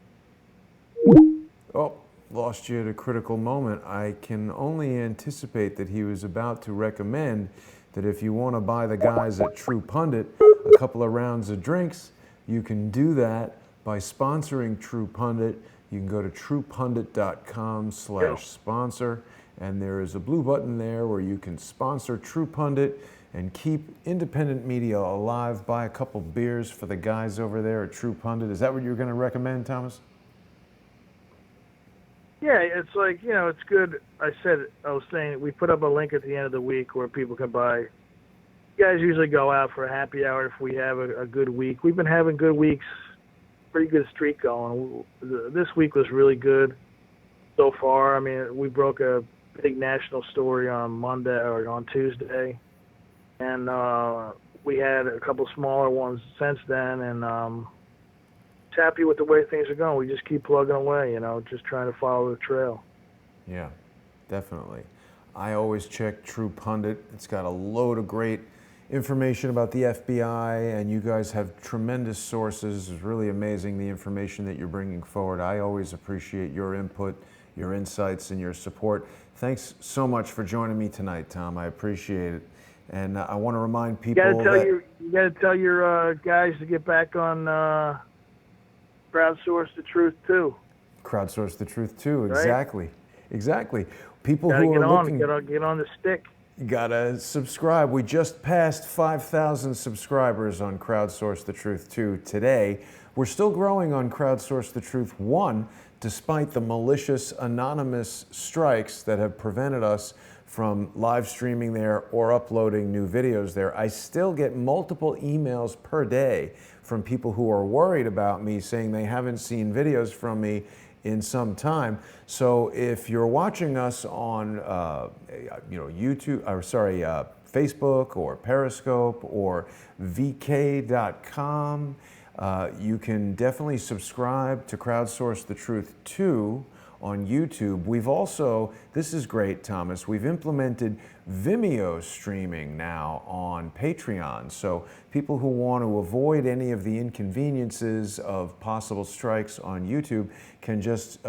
Oh, lost you at a critical moment. I can only anticipate that he was about to recommend that if you want to buy the guys at True Pundit a couple of rounds of drinks, you can do that by sponsoring True Pundit. You can go to truepundit.com/sponsor, and there is a blue button there where you can sponsor True Pundit and keep independent media alive. Buy a couple beers for the guys over there at True Pundit. Is that what you're going to recommend, Thomas? Yeah, it's like, it's good. I was saying, we put up a link at the end of the week where people can buy. You guys usually go out for a happy hour if we have a good week. We've been having good weeks, pretty good streak going. This week was really good so far. I mean, we broke a big national story on Monday or on Tuesday, and we had a couple smaller ones since then, and happy with the way things are going. We just keep plugging away, just trying to follow the trail. Yeah, definitely. I always check True Pundit. It's got a load of great information about the FBI, and you guys have tremendous sources. It's really amazing the information that you're bringing forward. I always appreciate your input, your insights, and your support. Thanks so much for joining me tonight, Tom. I appreciate it. And I want to remind people you got to tell your guys to get back on crowdsource the truth too. Crowdsource the truth too. Right? Exactly. People gotta who get are on, looking get on the stick. You gotta subscribe. We just passed 5,000 subscribers on Crowdsource the Truth 2 today. We're still growing on Crowdsource the Truth 1, despite the malicious anonymous strikes that have prevented us from live streaming there or uploading new videos there. I still get multiple emails per day from people who are worried about me, saying they haven't seen videos from me in some time. So if you're watching us on Facebook or Periscope or vk.com, you can definitely subscribe to Crowdsource the Truth 2 on YouTube. We've also, this is great, Thomas, we've implemented Vimeo streaming now on Patreon. So people who want to avoid any of the inconveniences of possible strikes on YouTube can just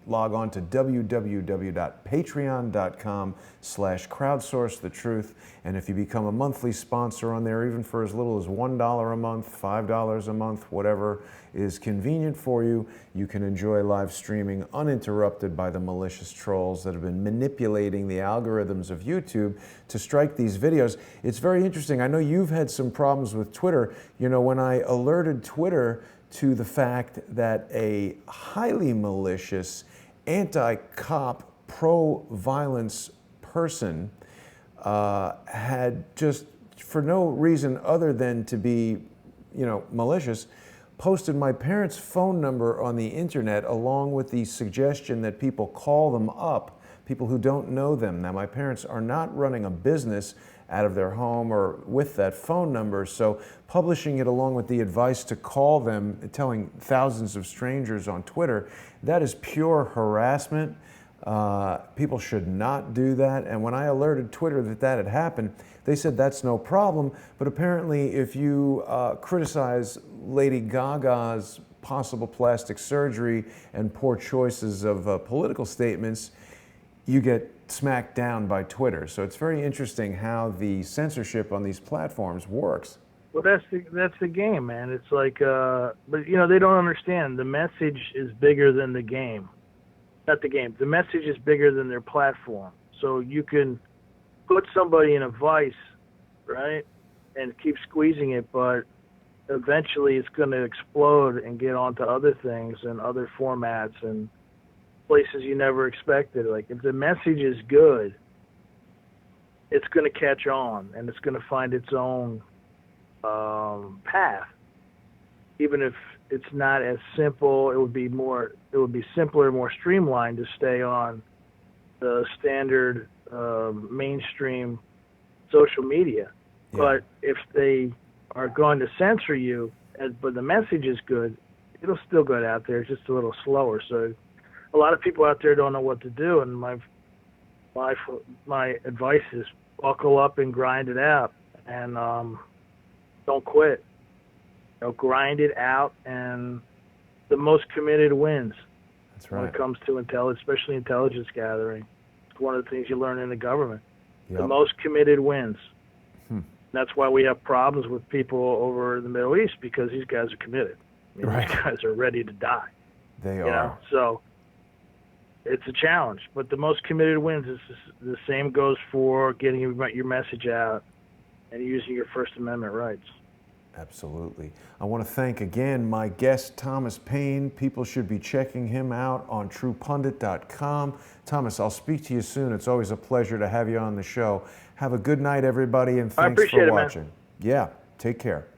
log on to www.patreon.com/crowdsourcethetruth. And if you become a monthly sponsor on there, even for as little as $1 a month, $5 a month, whatever is convenient for you, you can enjoy live streaming uninterrupted by the malicious trolls that have been manipulating the algorithms of YouTube to strike these videos. It's very interesting. I know you've had some problems with Twitter. When I alerted Twitter to the fact that a highly malicious, anti-cop, pro-violence person had, just for no reason other than to be, malicious, posted my parents' phone number on the internet along with the suggestion that people call them up, people who don't know them. Now, my parents are not running a business out of their home or with that phone number, so publishing it along with the advice to call them, telling thousands of strangers on Twitter, that is pure harassment. People should not do that. And when I alerted Twitter that had happened, they said that's no problem. But apparently, if you criticize Lady Gaga's possible plastic surgery and poor choices of political statements, you get smacked down by Twitter. So it's very interesting how the censorship on these platforms works. Well, that's the game, man. It's like, but they don't understand. The message is bigger than the game. Not the game. The message is bigger than their platform. So you can put somebody in a vice, right, and keep squeezing it, but eventually it's going to explode and get onto other things and other formats and places you never expected. Like, if the message is good, it's going to catch on and it's going to find its own path. Even if it's not as simple, it would be simpler, more streamlined to stay on the standard mainstream social media. Yeah. But if they are going to censor you, but the message is good, it'll still get out there, just a little slower. So a lot of people out there don't know what to do, and my advice is buckle up and grind it out, and don't quit. Grind it out, and the most committed wins. That's right. When it comes to especially intelligence gathering. It's one of the things you learn in the government. Yep. The most committed wins. That's why we have problems with people over in the Middle East, because these guys are committed. Right. These guys are ready to die. They are. So it's a challenge. But the most committed wins. The same goes for getting your message out and using your First Amendment rights. Absolutely. I want to thank again my guest, Thomas Paine. People should be checking him out on truepundit.com. Thomas, I'll speak to you soon. It's always a pleasure to have you on the show. Have a good night, everybody, and thanks for watching. Yeah, take care.